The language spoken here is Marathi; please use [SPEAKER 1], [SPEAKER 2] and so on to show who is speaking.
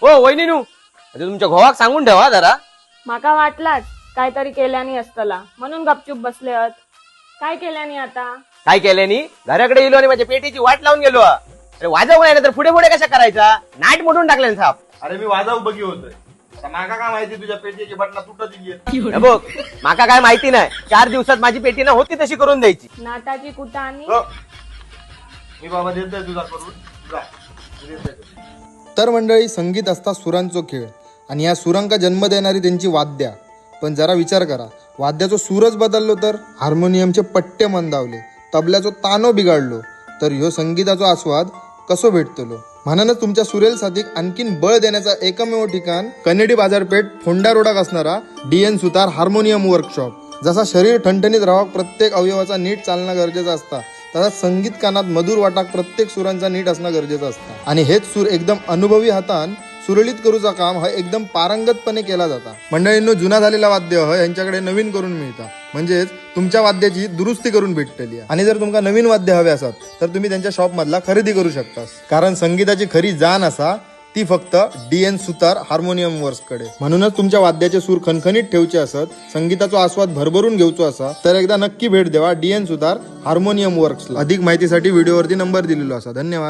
[SPEAKER 1] हो वहिनीनू तुमच्या घोवाक सांगून ठेवा जरा.
[SPEAKER 2] माका वाटलाच काहीतरी केल्यानी असतला म्हणून गपचूप बसले आहात. काय केल्यानी आता?
[SPEAKER 1] काय केल्यानी घराकडे गेलो आणि माझ्या पेटीची वाट लावून गेलो. अरे वाजव नाही तर पुढे पुढे कशा करायचा, नाट मोडून टाकले साप.
[SPEAKER 3] अरे मी वाजाव बघी होतोय. आता माका काय माहिती तुझ्या पेटीची बटना तुटत गेली.
[SPEAKER 1] हे बघ माका काय माहिती नाही, 4 दिवसात माझी पेटी ना होती तशी करून द्यायची.
[SPEAKER 2] नाटाची कुठं आणि
[SPEAKER 3] हो. मी बाबा देतोय तुझा करून जा. देतोय.
[SPEAKER 4] तर मंडळी, संगीत असता सुरांचो खेळ आणि या सुरांका जन्म देणारी त्यांची वाद्या. पण जरा विचार करा, वाद्याचो सूरच बदललो तर, हार्मोनियमचे पट्टे मंदावले, तबल्याचो तानो बिघडलो तर ह्यो संगीताचो आस्वाद कसो भेटतलो. म्हणूनच तुमच्या सुरेल साथीक आणखीन बळ देण्याचा एकमेव ठिकाण कनेडी बाजारपेठ फोंडा रोडाक असणारा DN सुतार हार्मोनियम वर्कशॉप. जसा शरीर ठणठणीत राहावं, प्रत्येक अवयवाचा नीट चालणं गरजेचं असता, तसा संगीत कानात मधुर वाटाक प्रत्येक सुरांचा नीट असणं गरजेचं असतं. आणि हेच सूर एकदम अनुभवी हातान सुरळीत करूचा काम हा एकदम पारंगतपणे केला जाता. मंडळींनो, जुना झालेला वाद्य यांच्याकडे नवीन करून मिळता, म्हणजेच तुमच्या वाद्याची दुरुस्ती करून भेटतली. आणि जर तुमका नवीन वाद्य हवे असत तर तुम्ही त्यांच्या शॉप मधला खरेदी करू शकता. कारण संगीताची खरी जाण असा ती फक्त DN सुतार हार्मोनियम वर्क्स कडे. म्हणूनच तुमच्या वाद्याचे सूर खणखणीत ठेवचे असत, संगीताचा आस्वाद भरभरून घेऊचो असा तर एकदा नक्की भेट देवा DN सुतार हार्मोनियम वर्क्सला. अधिक माहितीसाठी व्हिडिओवरती नंबर दिलेला असा. धन्यवाद.